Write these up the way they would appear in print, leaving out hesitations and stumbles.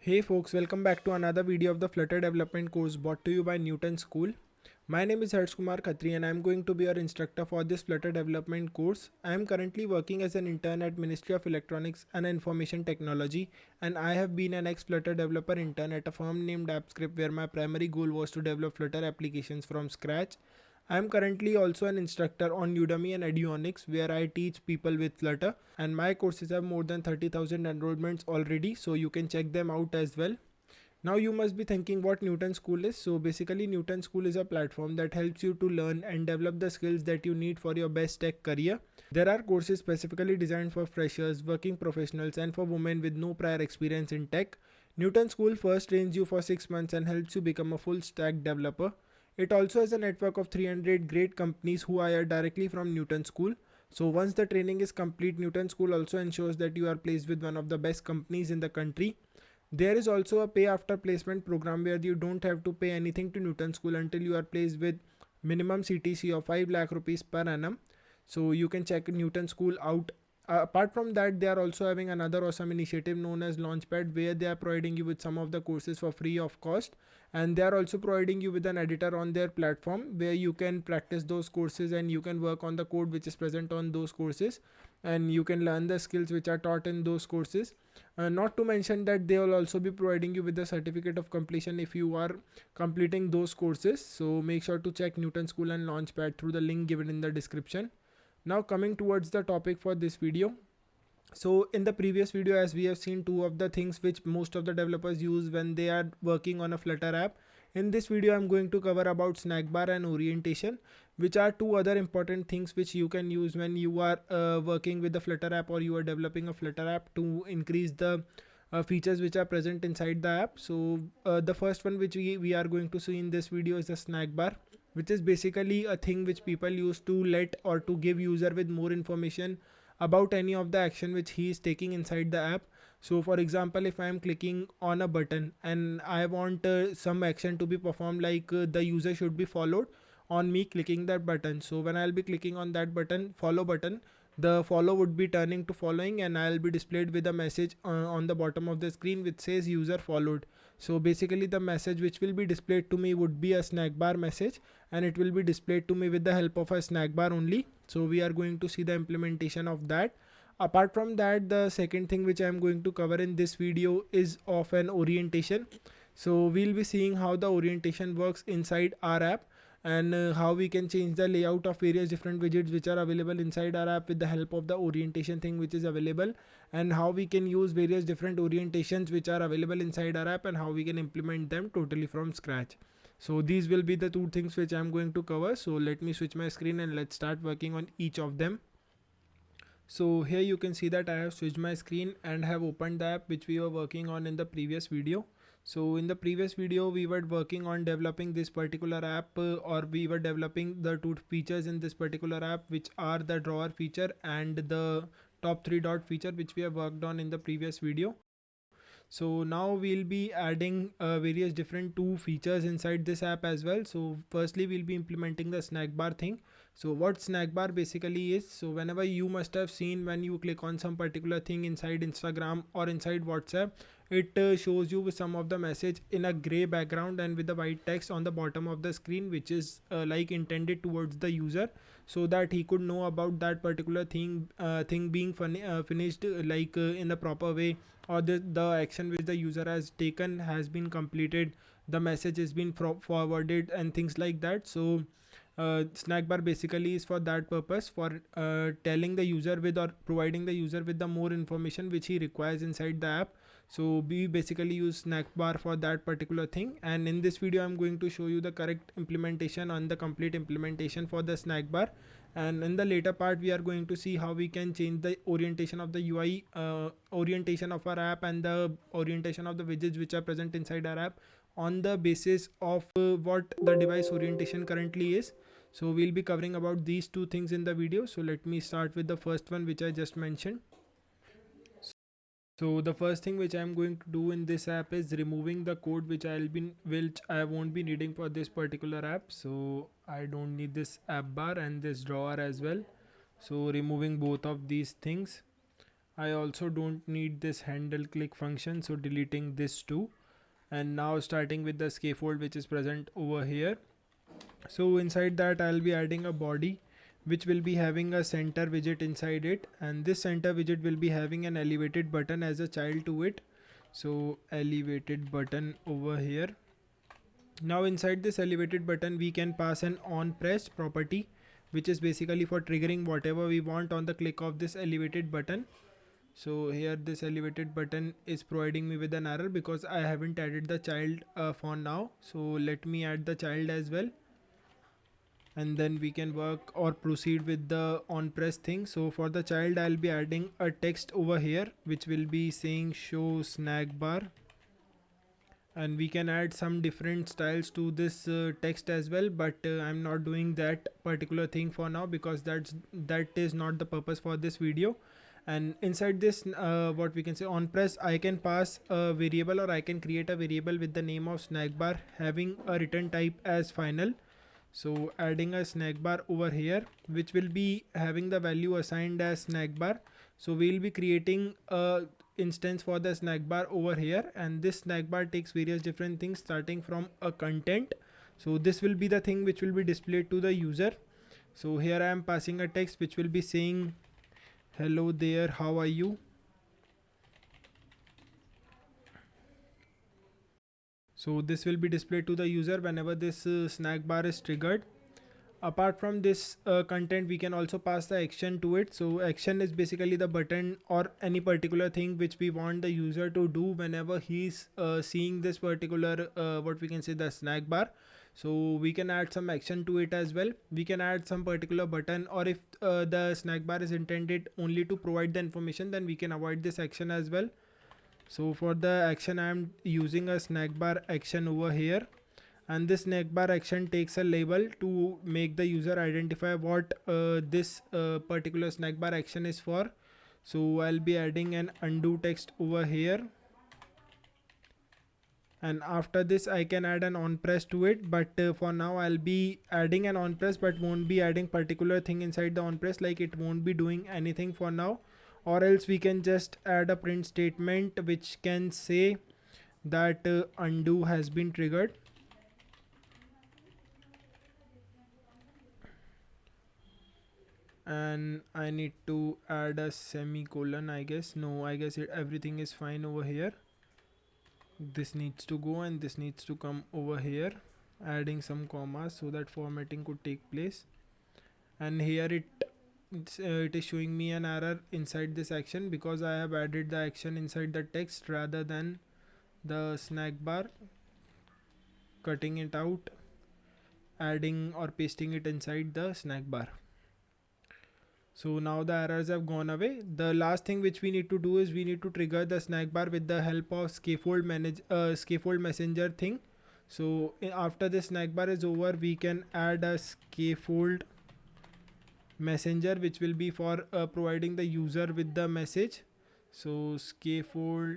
Hey folks, welcome back to another video of the Flutter Development course brought to you by Newton School. My name is Harsh Kumar Khatri and I am going to be your instructor for this Flutter Development course. I am currently working as an intern at Ministry of Electronics and Information Technology, and I have been an ex-Flutter developer intern at a firm named AppScript where my primary goal was to develop Flutter applications from scratch. I am currently also an instructor on Udemy and Unacademy where I teach people with Flutter, and my courses have more than 30,000 enrollments already, so you can check them out as well. Now you must be thinking what Newton School is. So basically Newton School is a platform that helps you to learn and develop the skills that you need for your best tech career. There are courses specifically designed for freshers, working professionals and for women with no prior experience in tech. Newton School first trains you for 6 months and helps you become a full stack developer. It also has a network of 300 great companies who hire directly from Newton School. So once the training is complete, Newton School also ensures that you are placed with one of the best companies in the country. There is also a pay after placement program where you don't have to pay anything to Newton School until you are placed with minimum CTC of 5 lakh rupees per annum. So you can check Newton School out. Apart from that, they are also having another awesome initiative known as Launchpad, where they are providing you with some of the courses for free of cost, and they are also providing you with an editor on their platform where you can practice those courses and you can work on the code which is present on those courses, and you can learn the skills which are taught in those courses. Not to mention that they will also be providing you with the certificate of completion if you are completing those courses. So make sure to check Newton School and Launchpad through the link given in the description. Now coming towards the topic for this video. So in the previous video, as we have seen two of the things which most of the developers use when they are working on a Flutter app. In this video, I'm going to cover about Snackbar and orientation, which are two other important things which you can use when you are working with the Flutter app or you are developing a Flutter app to increase the features which are present inside the app. So the first one which we are going to see in this video is the Snackbar, which is basically a thing which people use to let or to give user with more information about any of the action which he is taking inside the app. So for example, if I am clicking on a button and I want some action to be performed, like the user should be followed on me clicking that button. So when I'll be clicking on that button, follow button, the follow would be turning to following, and I'll be displayed with a message on the bottom of the screen which says user followed. So basically the message which will be displayed to me would be a snack bar message, and it will be displayed to me with the help of a snack bar only. So we are going to see the implementation of that. Apart from that, the second thing which I am going to cover in this video is of an orientation. So we'll be seeing how the orientation works inside our app, and how we can change the layout of various different widgets which are available inside our app with the help of the orientation thing which is available, and how we can use various different orientations which are available inside our app and how we can implement them totally from scratch. So these will be the two things which I'm going to cover. So let me switch my screen and let's start working on each of them. So here you can see that I have switched my screen and have opened the app which we were working on in the previous video. So in the previous video, we were working on developing this particular app, or we were developing the two features in this particular app, which are the drawer feature and the top 3 dot feature, which we have worked on in the previous video. So now we'll be adding various different two features inside this app as well. So firstly, we'll be implementing the snack bar thing. So what snack bar basically is, so whenever you must have seen when you click on some particular thing inside Instagram or inside WhatsApp, it shows you with some of the message in a gray background and with the white text on the bottom of the screen, which is like intended towards the user so that he could know about that particular thing being finished in the proper way, or the action which the user has taken has been completed, the message has been forwarded and things like that. So snack bar basically is for that purpose, for telling the user with or providing the user with the more information which he requires inside the app. So we basically use snack bar for that particular thing, and in this video I'm going to show you the correct implementation and the complete implementation for the snack bar. And in the later part we are going to see how we can change the orientation of the UI, orientation of our app, and the orientation of the widgets which are present inside our app on the basis of what the device orientation currently is. So we'll be covering about these two things in the video. So let me start with the first one which I just mentioned. So the first thing which I'm going to do in this app is removing the code which I won't be needing for this particular app. So I don't need this app bar and this drawer as well. So removing both of these things. I also don't need this handle click function, so deleting this too. And now starting with the scaffold which is present over here. So inside that I'll be adding a body which will be having a center widget inside it, and this center widget will be having an elevated button as a child to it. So elevated button over here. Now inside this elevated button we can pass an on pressed property, which is basically for triggering whatever we want on the click of this elevated button. So here this elevated button is providing me with an error because I haven't added the child for now. So let me add the child as well, and then we can work or proceed with the on press thing. So for the child I'll be adding a text over here which will be saying show snack bar, and we can add some different styles to this text as well, but I'm not doing that particular thing for now because that is not the purpose for this video. And inside this what we can say on press, I can pass a variable, or I can create a variable with the name of snack bar having a return type as final. So adding a snack bar over here which will be having the value assigned as snack bar. So we'll be creating a instance for the snack bar over here, and this snack bar takes various different things starting from a content. So this will be the thing which will be displayed to the user. So here I am passing a text which will be saying hello there, how are you? So this will be displayed to the user whenever this snack bar is triggered. Apart from this content, we can also pass the action to it. So action is basically the button or any particular thing which we want the user to do whenever he's seeing this particular what we can say the snack bar. So we can add some action to it as well. We can add some particular button, or if the snack bar is intended only to provide the information, then we can avoid this action as well. So for the action I am using a snack bar action over here, and this snack bar action takes a label to make the user identify what this particular snack bar action is for. So I'll be adding an undo text over here, and after this I can add an on press to it, but for now I'll be adding an on press but won't be adding particular thing inside the on press, like it won't be doing anything for now. Or else we can just add a print statement which can say that undo has been triggered. And I need to add a semicolon, I guess. No, I guess everything is fine over here. This needs to go and this needs to come over here, adding some commas so that formatting could take place. And here it is showing me an error inside this action because I have added the action inside the text rather than the snack bar, cutting it out, adding or pasting it inside the snack bar. So now the errors have gone away. The last thing which we need to do is we need to trigger the snack bar with the help of scaffold messenger thing. So after the snack bar is over, we can add a scaffold messenger which will be for providing the user with the message. So scaffold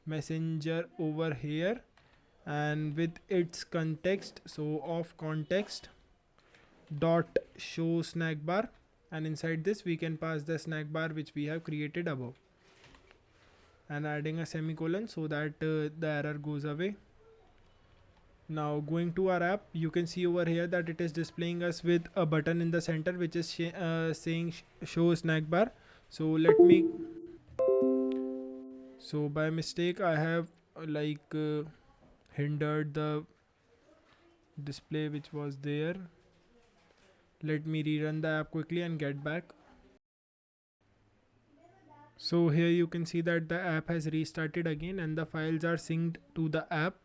messenger over here, and with its context, so of context dot show snack bar, and inside this we can pass the snack bar which we have created above, and adding a semicolon so that the error goes away. Now going to our app, you can see over here that it is displaying us with a button in the center which is saying show snack bar. So let me, so by mistake I have hindered the display which was there. Let me rerun the app quickly and get back. So here you can see that the app has restarted again and the files are synced to the app.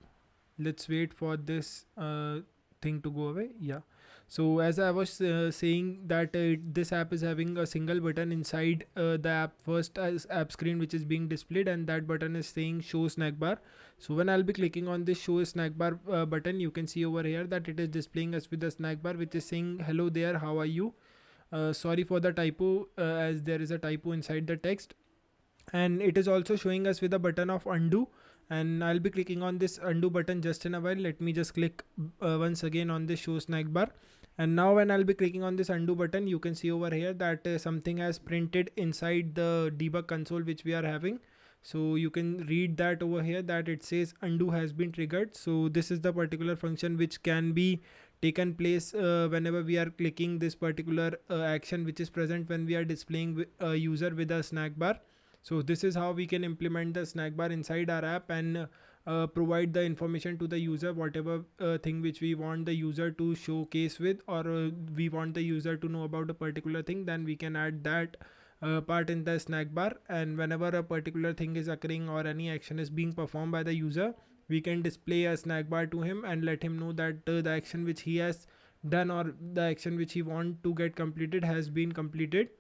Let's wait for this thing to go away. Yeah. So as I was saying that this app is having a single button inside the app first as app screen which is being displayed, and that button is saying show snack bar. So when I'll be clicking on this show snack bar button, you can see over here that it is displaying us with the snack bar which is saying hello there, how are you? Sorry for the typo as there is a typo inside the text, and it is also showing us with a button of undo, and I'll be clicking on this undo button just in a while. Let me just click once again on this show snack bar, And now when I'll be clicking on this undo button, you can see over here that something has printed inside the debug console which we are having. So you can read that over here that it says undo has been triggered. So this is the particular function which can be taken place whenever we are clicking this particular action which is present when we are displaying a user with a snack bar. So this is how we can implement the snack bar inside our app and provide the information to the user, whatever thing which we want the user to showcase with, or we want the user to know about a particular thing, then we can add that part in the snack bar. And whenever a particular thing is occurring or any action is being performed by the user, we can display a snack bar to him and let him know that the action which he has done or the action which he want to get completed has been completed.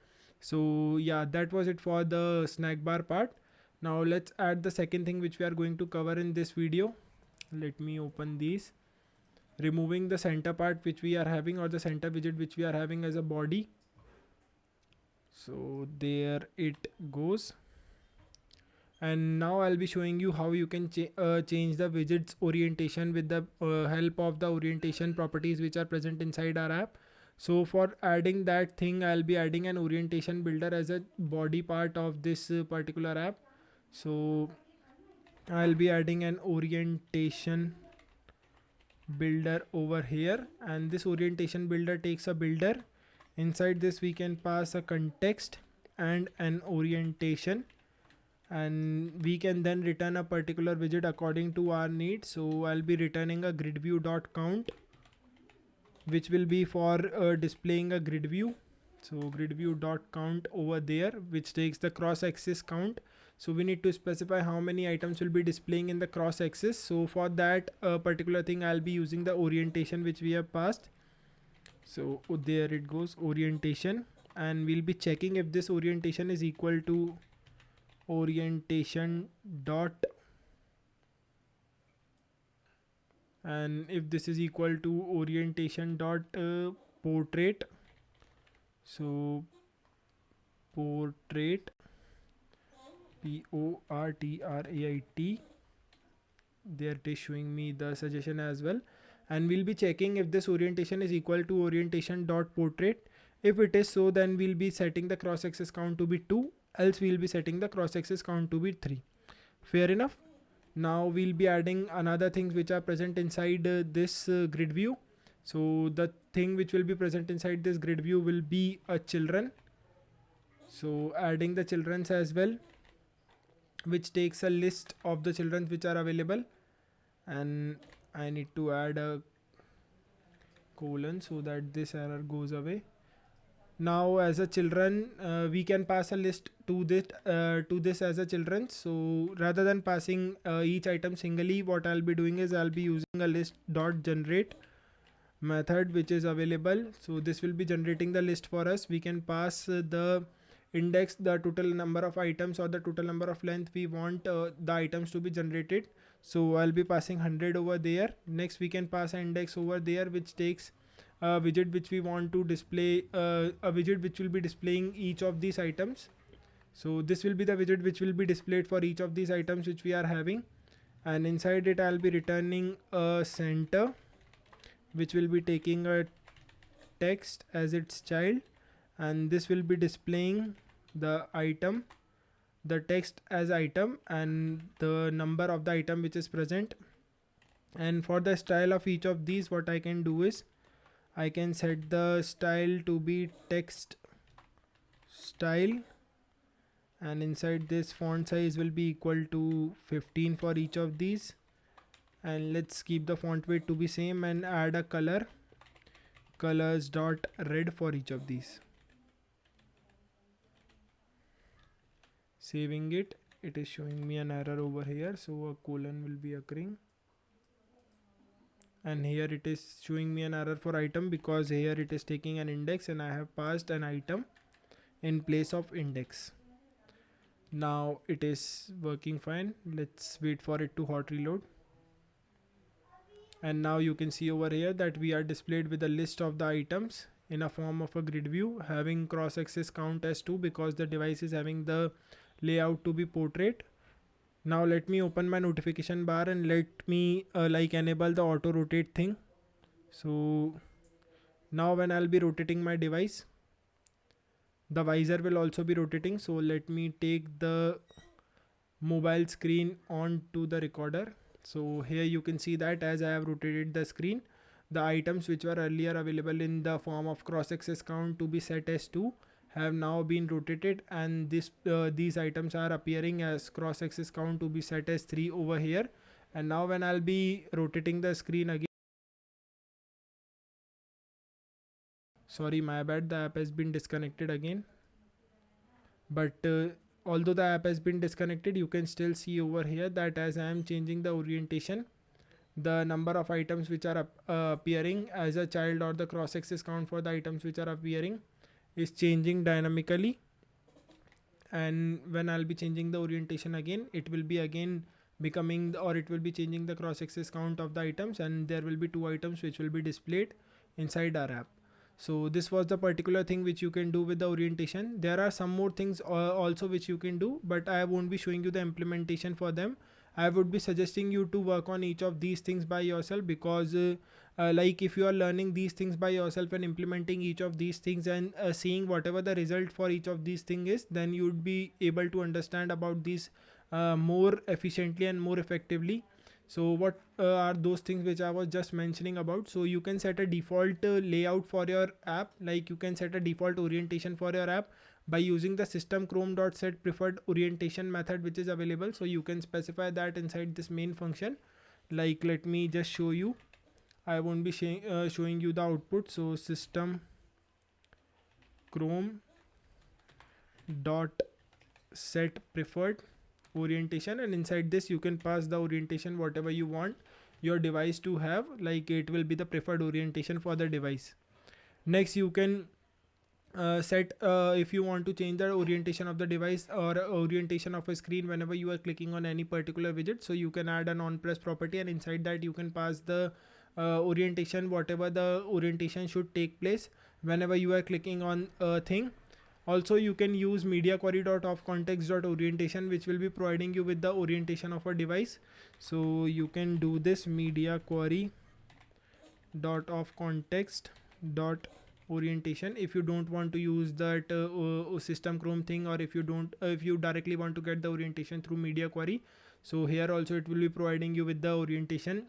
So yeah, that was it for the snack bar part. Now let's add the second thing which we are going to cover in this video. Let me open these. Removing the center part which we are having, or the center widget which we are having as a body. So there it goes. And now I'll be showing you how you can change the widgets orientation with the help of the orientation properties which are present inside our app. So for adding that thing, I'll be adding an orientation builder as a body part of this particular app. So I'll be adding an orientation builder over here, and this orientation builder takes a builder. Inside this we can pass a context and an orientation, and we can then return a particular widget according to our needs. So I'll be returning a grid view dot count, which will be for displaying a grid view. So grid view dot count over there, which takes the cross axis count. So we need to specify how many items will be displaying in the cross axis. So for that particular thing, I'll be using the orientation which we have passed. So there it goes, orientation, and we'll be checking if this orientation is equal to orientation dot, and if this is equal to orientation dot portrait. So portrait, portrait, there it is showing me the suggestion as well. And we'll be checking if this orientation is equal to orientation dot portrait. If it is so, then we'll be setting the cross axis count to be 2, else we'll be setting the cross axis count to be 3. Fair enough. Now we'll be adding another things which are present inside this grid view. So the thing which will be present inside this grid view will be a children. So adding the children's as well, which takes a list of the children which are available, and I need to add a colon so that this error goes away. Now as a children, we can pass a list to this as a children. So rather than passing each item singly, what I'll be doing is I'll be using a list dot generate method which is available. So this will be generating the list for us. We can pass the index, the total number of items or the total number of length we want the items to be generated. So I'll be passing 100 over there. Next we can pass an index over there which takes a widget which we want to display, a widget which will be displaying each of these items. So this will be the widget which will be displayed for each of these items which we are having, and inside it I'll be returning a center which will be taking a text as its child, and this will be displaying the item, the text as item, and the number of the item which is present. And for the style of each of these, what I can do is I can set the style to be text style, and inside this font size will be equal to 15 for each of these, and let's keep the font weight to be same and add a color, colors dot red for each of these. Saving it, it is showing me an error over here, so a colon will be occurring, and here it is showing me an error for item because here it is taking an index and I have passed an item in place of index. Now it is working fine. Let's wait for it to hot reload. And now you can see over here that we are displayed with a list of the items in a form of a grid view having cross axis count as 2 because the device is having the layout to be portrait. Now let me open my notification bar and let me enable the auto rotate thing. So Now when I'll be rotating my device, the visor will also be rotating. So let me take the mobile screen on to the recorder. So here you can see that as I have rotated the screen, the items which were earlier available in the form of cross access count to be set as 2 have now been rotated, and these items are appearing as cross access count to be set as 3 over here. And now when I'll be rotating the screen again, sorry, my bad, the app has been disconnected again. But although the app has been disconnected, you can still see over here that as I am changing the orientation, the number of items which are appearing as a child, or the cross access count for the items which are appearing, is changing dynamically. And when I'll be changing the orientation again, it will be again becoming, or it will be changing the cross access count of the items, and there will be 2 items which will be displayed inside our app. So this was the particular thing which you can do with the orientation. There are some more things also which you can do, but I won't be showing you the implementation for them. I would be suggesting you to work on each of these things by yourself, because like if you are learning these things by yourself and implementing each of these things and seeing whatever the result for each of these things is, then you would be able to understand about these more efficiently and more effectively. So what are those things which I was just mentioning about? So you can set a default layout for your app, like you can set a default orientation for your app by using the system chrome.set preferred orientation method which is available. So you can specify that inside this main function. Like let me just show you. I won't be showing you the output. So system chrome dot set preferred orientation, and inside this you can pass the orientation whatever you want your device to have, like it will be the preferred orientation for the device. Next you can set if you want to change the orientation of the device or orientation of a screen whenever you are clicking on any particular widget. So you can add an on press property, and inside that you can pass the orientation, whatever the orientation should take place whenever you are clicking on a thing. Also you can use media query.offcontext.orientation, which will be providing you with the orientation of a device. So you can do this media query.offcontext.orientation if you don't want to use that system chrome thing, or if you directly want to get the orientation through media query. So here also it will be providing you with the orientation,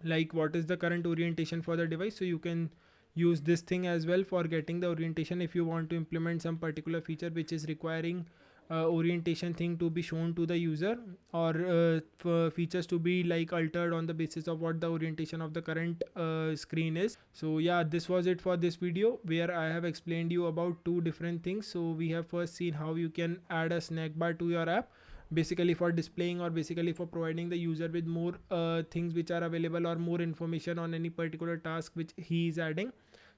like what is the current orientation for the device. So you can use this thing as well for getting the orientation if you want to implement some particular feature which is requiring orientation thing to be shown to the user, or features to be like altered on the basis of what the orientation of the current screen is. So yeah, this was it for this video where I have explained you about 2 different things. So we have first seen how you can add a snack bar to your app, basically for displaying or basically for providing the user with more things which are available, or more information on any particular task which he is adding.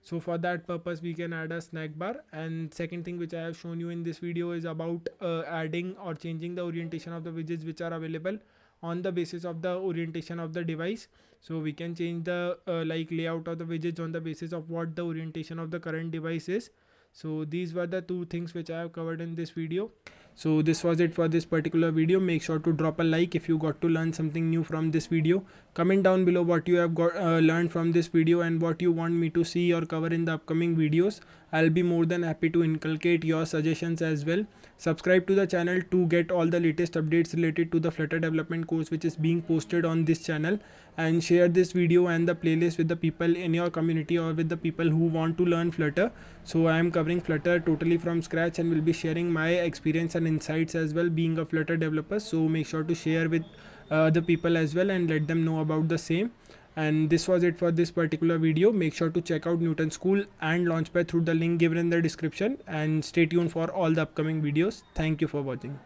So for that purpose we can add a snack bar. And second thing which I have shown you in this video is about adding or changing the orientation of the widgets which are available on the basis of the orientation of the device. So we can change the like layout of the widgets on the basis of what the orientation of the current device is. So these were the 2 things which I have covered in this video. So this was it for this particular video. Make sure to drop a like if you got to learn something new from this video. Comment down below what you have got learned from this video and what you want me to see or cover in the upcoming videos. I'll be more than happy to inculcate your suggestions as well. Subscribe to the channel to get all the latest updates related to the Flutter development course which is being posted on this channel, and share this video and the playlist with the people in your community or with the people who want to learn Flutter. So I am covering Flutter totally from scratch and will be sharing my experience and insights as well being a Flutter developer. So make sure to share with the people as well and let them know about the same. And this was it for this particular video. Make sure to check out Newton School and Launchpad through the link given in the description, and stay tuned for all the upcoming videos. Thank you for watching.